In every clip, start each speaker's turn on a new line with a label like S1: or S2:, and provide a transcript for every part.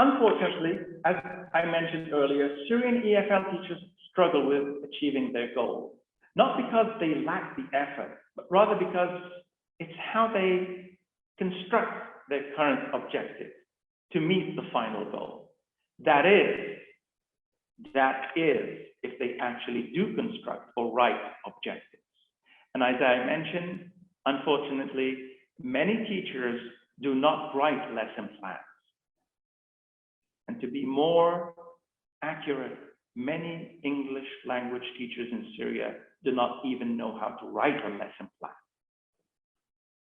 S1: Unfortunately, as I mentioned earlier, Syrian EFL teachers struggle with achieving their goals, not because they lack the effort, but rather because it's how they construct their current objectives to meet the final goal. That is, if they actually do construct or write objectives. And as I mentioned, unfortunately, many teachers do not write lesson plans. And to be more accurate, many English language teachers in Syria do not even know how to write a lesson plan.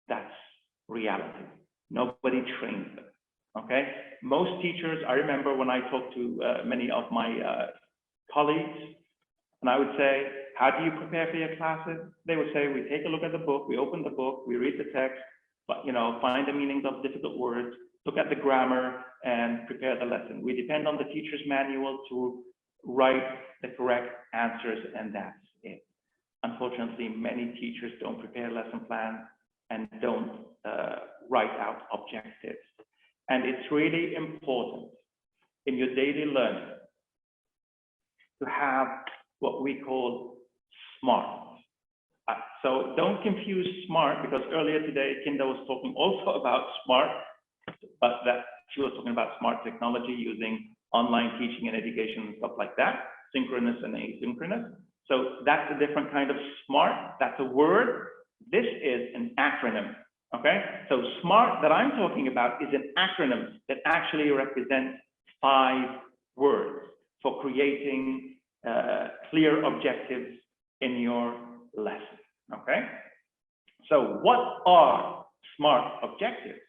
S1: That's reality. Nobody trains them. Okay? Most teachers, I remember when I talked to many of my colleagues, and I would say, how do you prepare for your classes? They would say, we take a look at the book, we open the book, we read the text, but find the meanings of difficult words, look at the grammar, and prepare the lesson. We depend on the teacher's manual to write the correct answers, and that's it. Unfortunately, many teachers don't prepare lesson plans and don't write out objectives. And it's really important in your daily learning to have what we call SMART. So don't confuse SMART, because earlier today, Kinda was talking also about SMART, but that she was talking about smart technology using online teaching and education and stuff like that, synchronous and asynchronous. So that's a different kind of SMART. That's a word. This is an acronym. Okay, so SMART that I'm talking about is an acronym that actually represents 5 words for creating clear objectives in your lesson. Okay, so what are SMART objectives?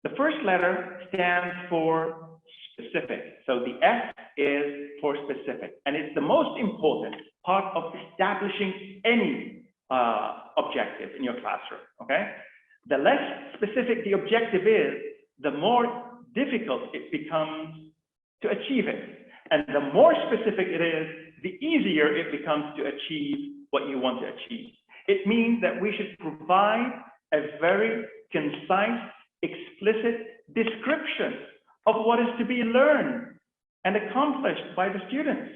S1: The first letter stands for specific. So the S is for specific, and it's the most important part of establishing any objective in your classroom. Okay, the less specific the objective is, the more difficult it becomes to achieve it, and the more specific it is, the easier it becomes to achieve what you want to achieve. It means that we should provide a very concise, explicit description of what is to be learned and accomplished by the students.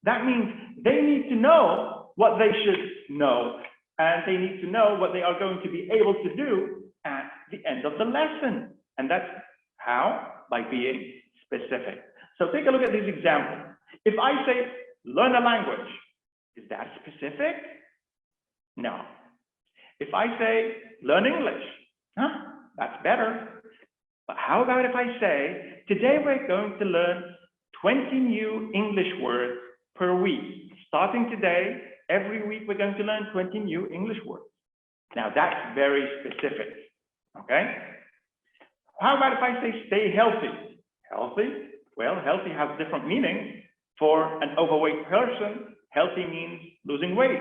S1: That means they need to know what they should know, and they need to know what they are going to be able to do at the end of the lesson. And that's how? By being specific. So take a look at these examples. If I say, learn a language, is that specific? No. If I say, learn English, that's better. But how about if I say, today we're going to learn 20 new English words per week. Starting today, every week we're going to learn 20 new English words. Now that's very specific, okay? How about if I say, stay healthy? Healthy? Well, healthy has different meanings. For an overweight person, healthy means losing weight.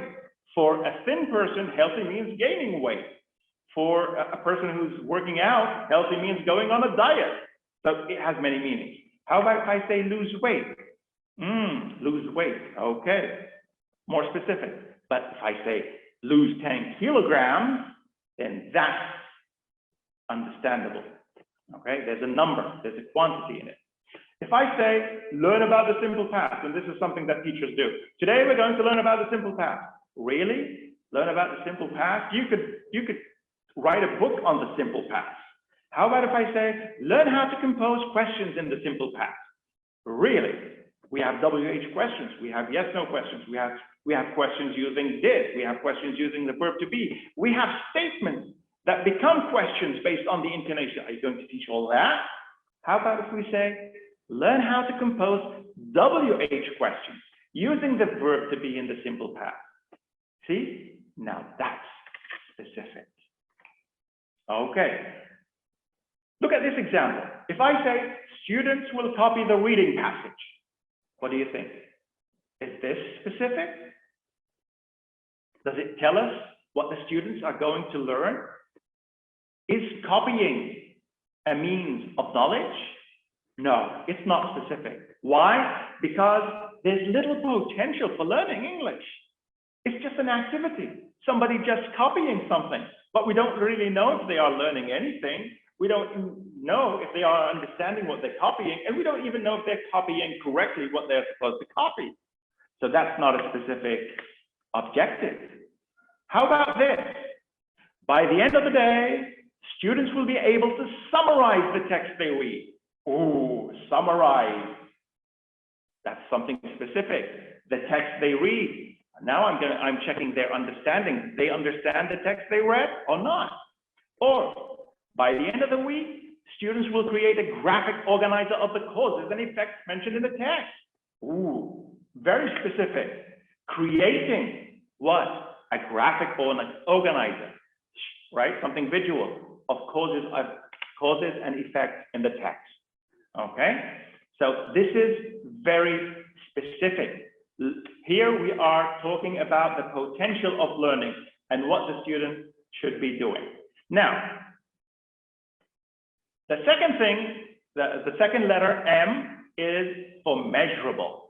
S1: For a thin person, healthy means gaining weight. For a person who's working out, healthy means going on a diet. So it has many meanings. How about if I say lose weight? Lose weight, okay. More specific. But if I say lose 10 kilograms, then that's understandable. Okay, there's a number, there's a quantity in it. If I say learn about the simple past, and this is something that teachers do. Today we're going to learn about the simple past. Really? Learn about the simple past? You could write a book on the simple past. How about if I say learn how to compose questions in the simple past? Really? We have WH questions, we have yes/no questions, we have questions using did, we have questions using the verb to be, we have statements that become questions based on the intonation. Are you going to teach all that? How about if we say learn how to compose WH questions using the verb to be in the simple past? See, now that's specific. Okay, look at this example. If I say students will copy the reading passage, what do you think? Is this specific? Does it tell us what the students are going to learn? Is copying a means of knowledge? No, it's not specific. Why? Because there's little potential for learning English. It's just an activity. Somebody just copying something, but we don't really know if they are learning anything. We don't know if they are understanding what they're copying, and we don't even know if they're copying correctly what they're supposed to copy. So that's not a specific objective. How about this? By the end of the day, students will be able to summarize the text they read. Ooh, summarize. That's something specific. The text they read. Now I'm checking their understanding. They understand the text they read or not? Or by the end of the week, students will create a graphic organizer of the causes and effects mentioned in the text. Ooh, very specific. Creating what? A graphic organizer, right? Something visual of causes and effects in the text. Okay, so this is very specific. Here we are talking about the potential of learning and what the student should be doing. Now, the second thing, the second letter M is for measurable.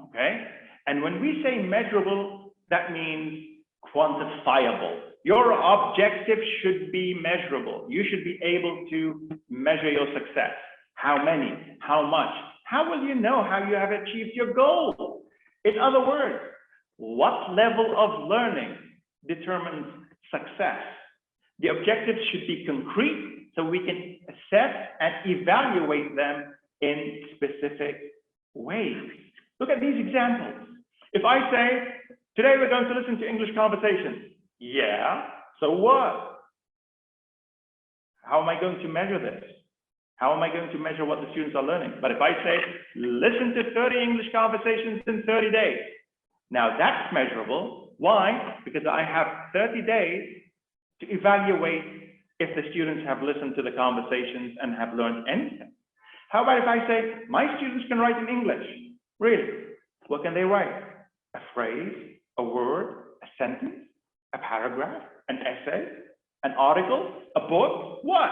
S1: Okay, and when we say measurable, that means quantifiable. Your objective should be measurable. You should be able to measure your success. How many? How much? How will you know how you have achieved your goal? In other words, what level of learning determines success? The objectives should be concrete so we can assess and evaluate them in specific ways. Look at these examples. If I say, today we're going to listen to English conversations. Yeah, so what? How am I going to measure this? How am I going to measure what the students are learning? But if I say, listen to 30 English conversations in 30 days. Now that's measurable. Why? Because I have 30 days to evaluate if the students have listened to the conversations and have learned anything. How about if I say, my students can write in English? Really? What can they write? A phrase, a word, a sentence, a paragraph, an essay, an article, a book? What?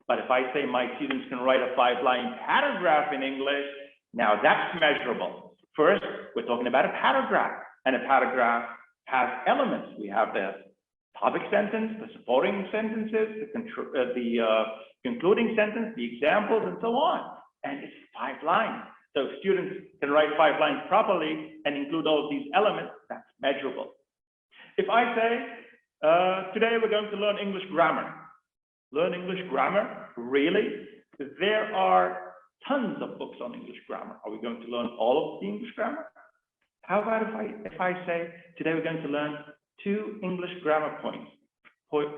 S1: But if I say my students can write a 5-line paragraph in English, now that's measurable. First, we're talking about a paragraph, and a paragraph has elements. We have the topic sentence, the supporting sentences, the concluding sentence, the examples, and so on. And it's 5 lines. So if students can write 5 lines properly and include all of these elements, that's measurable. If I say, today we're going to learn English grammar. Learn English grammar? Really? There are tons of books on English grammar. Are we going to learn all of the English grammar? How about if I say, today we're going to learn 2 English grammar points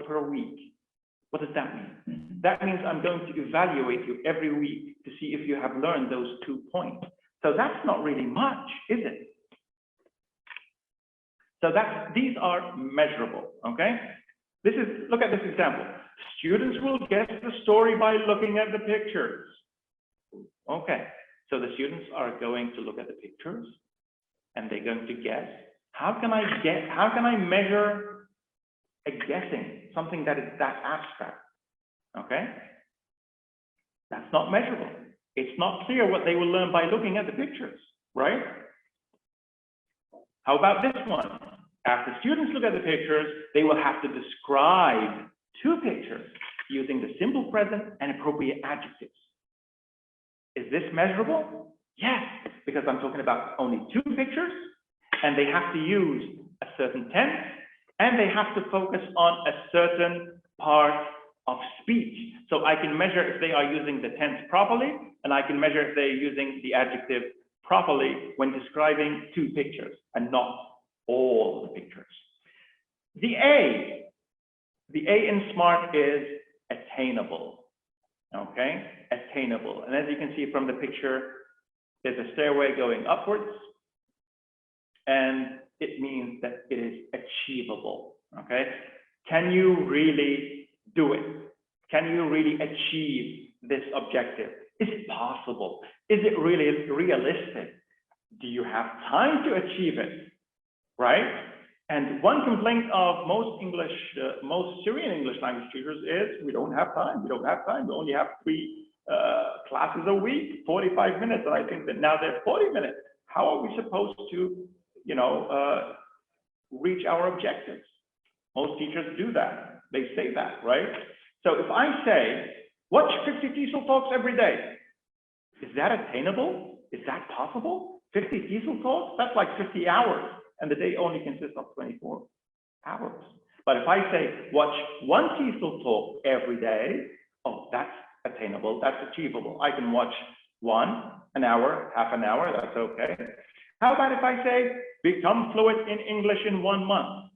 S1: per week? What does that mean? That means I'm going to evaluate you every week to see if you have learned those 2 points. So that's not really much, is it? So these are measurable, okay? Look at this example. Students will guess the story by looking at the pictures. Okay, so the students are going to look at the pictures and they're going to guess. How can I measure a guessing, something that is that abstract? Okay, that's not measurable. It's not clear what they will learn by looking at the pictures, right? How about this one? After students look at the pictures, they will have to describe 2 pictures using the simple present and appropriate adjectives. Is this measurable? Yes, because I'm talking about only 2 pictures, and they have to use a certain tense, and they have to focus on a certain part of speech. So I can measure if they are using the tense properly, and I can measure if they're using the adjective properly when describing 2 pictures and not all the pictures. The A in SMART is attainable, okay? Attainable. And as you can see from the picture, there's a stairway going upwards, and it means that it is achievable, okay? Can you really do it? Can you really achieve this objective? Is it possible? Is it really realistic? Do you have time to achieve it? Right? And one complaint of most Syrian English language teachers is, we don't have time. We don't have time. We only have 3 classes a week, 45 minutes. And I think that now they're 40 minutes. How are we supposed to, reach our objectives? Most teachers do that. They say that, right? So if I say, Watch 50 TESOL talks every day. Is that attainable? Is that possible? 50 TESOL talks? That's like 50 hours, and the day only consists of 24 hours. But if I say, watch one TESOL talk every day, oh, that's attainable, that's achievable. I can watch one, an hour, half an hour, that's okay. How about if I say, become fluent in English in 1 month?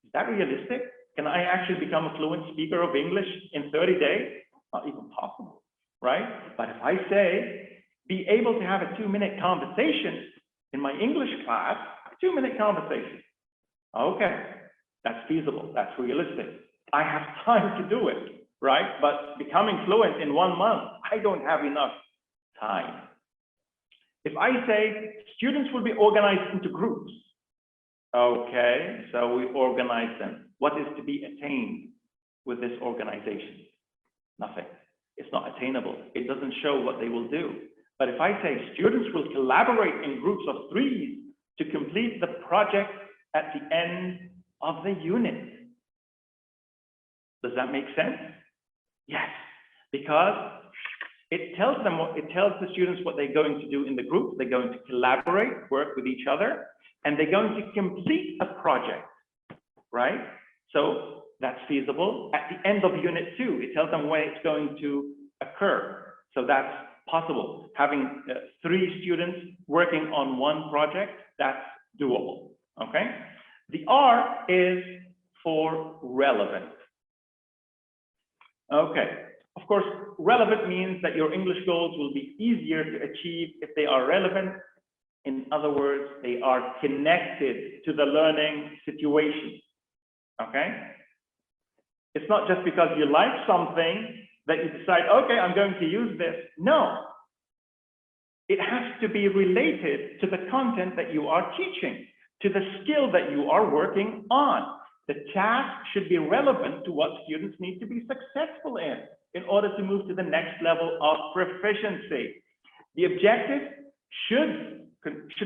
S1: Is that realistic? Can I actually become a fluent speaker of English in 30 days? Not even possible, right? But if I say, be able to have a 2-minute conversation in my English class, 2-minute conversation. Okay, that's feasible, that's realistic. I have time to do it, right? But becoming fluent in 1 month, I don't have enough time. If I say students will be organized into groups, okay, so we organize them. What is to be attained with this organization? Nothing. It's not attainable. It doesn't show what they will do. But if I say students will collaborate in groups of 3 to complete the project at the end of the unit. Does that make sense? Yes, because it tells the students what they're going to do in the group. They're going to collaborate, work with each other, and they're going to complete a project, right? So that's feasible. At the end of unit 2, it tells them when it's going to occur. So that's possible. Having 3 students working on one project, that's doable, okay? The R is for relevant. Okay, of course, relevant means that your English goals will be easier to achieve if they are relevant. In other words, they are connected to the learning situation, okay? It's not just because you like something that you decide, okay, I'm going to use this. No, it has to be related to the content that you are teaching, to the skill that you are working on. The task should be relevant to what students need to be successful in order to move to the next level of proficiency. The objective should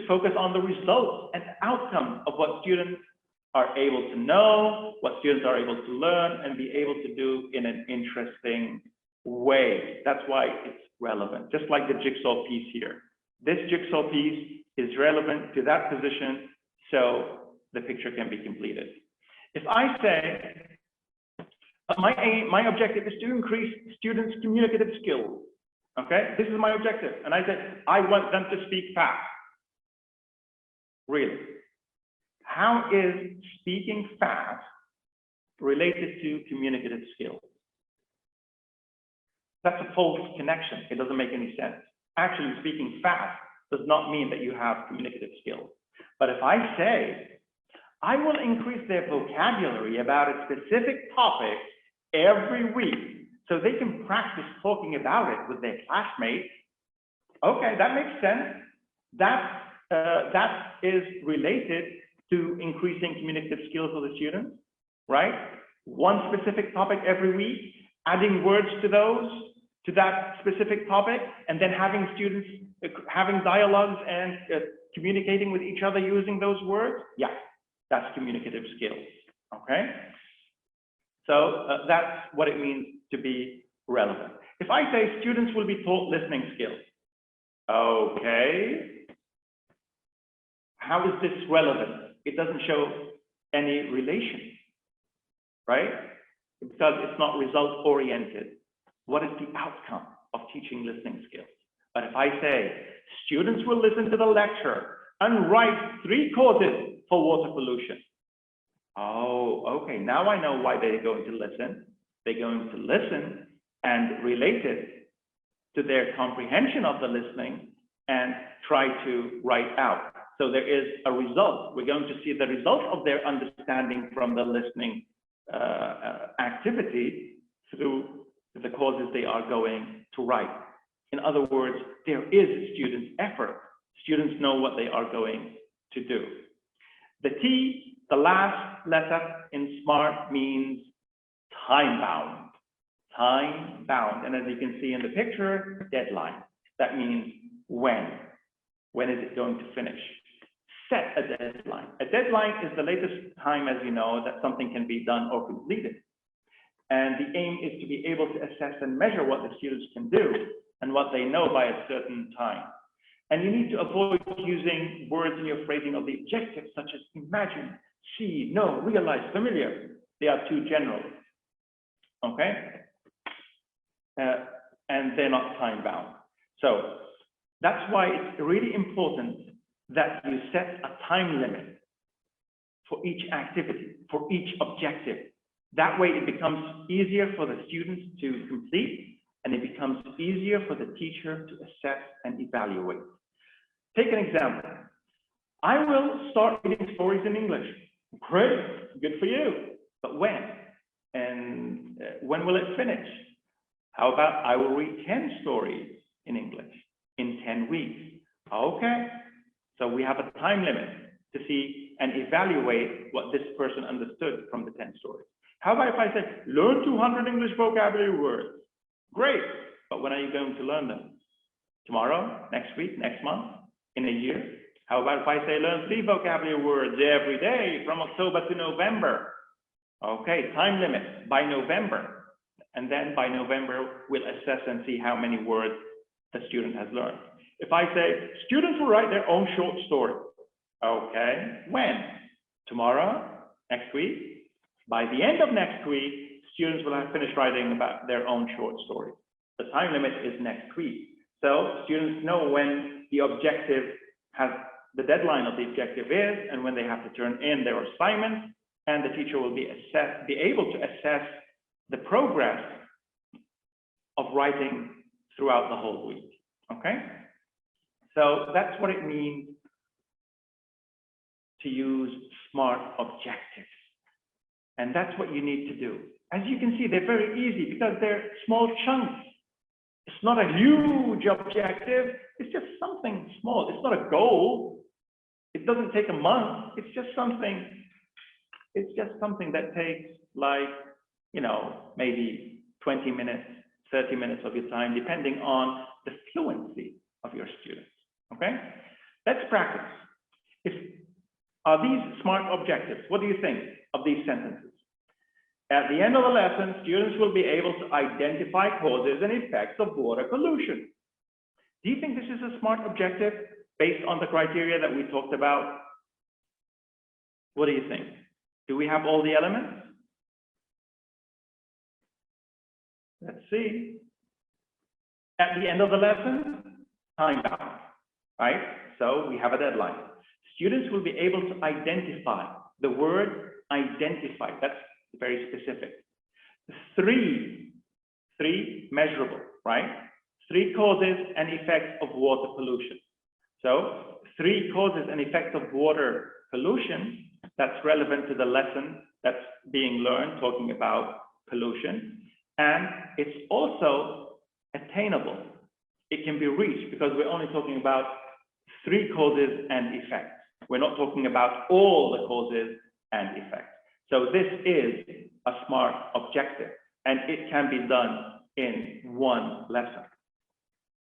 S1: focus on the results and outcomes of what students are able to know, what students are able to learn, and be able to do in an interesting way. That's why it's relevant, just like the jigsaw piece here. This jigsaw piece is relevant to that position, so the picture can be completed. If I say, my objective is to increase students' communicative skills, okay? This is my objective, and I said, I want them to speak fast. Really? How is speaking fast related to communicative skills? That's a false connection. It doesn't make any sense. Actually, speaking fast does not mean that you have communicative skills. But if I say, I will increase their vocabulary about a specific topic every week so they can practice talking about it with their classmates, okay, that makes sense. That is related to increasing communicative skills of the students, right? One specific topic every week, adding words to that specific topic, and then having students having dialogues and communicating with each other using those words. Yeah, that's communicative skills, okay? So that's what it means to be relevant. If I say students will be taught listening skills, okay, how is this relevant? It doesn't show any relation, right? Because it's not result-oriented. What is the outcome of teaching listening skills? But if I say, students will listen to the lecture and write 3 causes for water pollution. Oh, okay, now I know why they're going to listen. They're going to listen and relate it to their comprehension of the listening and try to write out. So there is a result. We're going to see the result of their understanding from the listening activity through the causes they are going to write. In other words, there is student effort. Students know what they are going to do. The T, the last letter in SMART, means time-bound. Time-bound. And as you can see in the picture, deadline. That means when. When is it going to finish? Set a deadline. A deadline is the latest time, as you know, that something can be done or completed. And the aim is to be able to assess and measure what the students can do and what they know by a certain time. And you need to avoid using words in your phrasing of the objective, such as imagine, see, know, realize, familiar. They are too general. Okay? And they're not time bound. So that's why it's really important that you set a time limit for each activity, for each objective. That way it becomes easier for the students to complete, and it becomes easier for the teacher to assess and evaluate. Take an example. I will start reading stories in English. Great, good for you. But when? And when will it finish? How about I will read 10 stories in English in 10 weeks? Okay. So we have a time limit to see and evaluate what this person understood from the 10 stories. How about if I say, learn 200 English vocabulary words? Great. But when are you going to learn them? Tomorrow, next week, next month, in a year? How about if I say, learn 3 vocabulary words every day from October to November? Okay, time limit by November. And then by November, we'll assess and see how many words the student has learned. If I say, students will write their own short story. Okay, when? Tomorrow? Next week? By the end of next week, students will have finished writing about their own short story. The time limit is next week. So students know when the objective has, the deadline of the objective is, and when they have to turn in their assignment, and the teacher will be able to assess the progress of writing throughout the whole week. Okay? So that's what it means to use SMART objectives. And that's what you need to do. As you can see, they're very easy because they're small chunks. It's not a huge objective. It's just something small. It's not a goal. It doesn't take a month. It's just something that takes, like, you know, maybe 20 minutes, 30 minutes of your time, depending on the fluency of your students. Okay? Let's practice. Are these SMART objectives? What do you think of these sentences? At the end of the lesson, students will be able to identify causes and effects of water pollution. Do you think this is a SMART objective based on the criteria that we talked about? What do you think? Do we have all the elements? Let's see. At the end of the lesson, time bound, right? So we have a deadline. Students will be able to identify. The word identify, that's very specific. 3 measurable, right? 3 causes and effects of water pollution. So 3 causes and effects of water pollution, that's relevant to the lesson that's being learned, talking about pollution. And it's also attainable. It can be reached because we're only talking about 3 causes and effects. We're not talking about all the causes and effects. So this is a SMART objective, and it can be done in one lesson.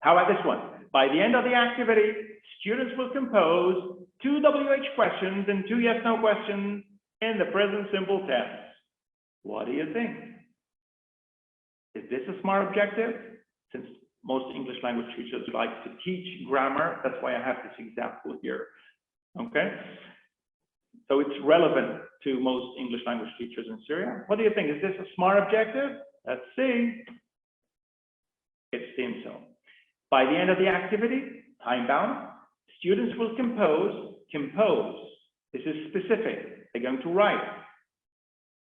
S1: How about this one? By the end of the activity, students will compose 2 WH questions and 2 yes/no questions in the present simple tense. What do you think? Is this a SMART objective? Since most English language teachers like to teach grammar, that's why I have this example here. Okay? So it's relevant to most English language teachers in Syria. What do you think? Is this a SMART objective? Let's see. It seems so. By the end of the activity, time bound, students will compose. This is specific. They're going to write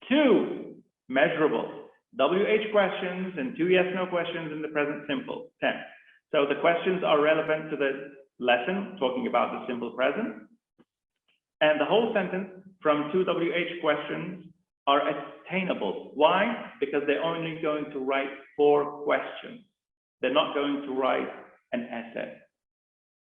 S1: 2 measurable WH questions and 2 yes/no questions in the present simple tense. So the questions are relevant to the lesson, talking about the simple present. And the whole sentence from 2 WH questions are attainable. Why? Because they're only going to write 4 questions. They're not going to write an essay.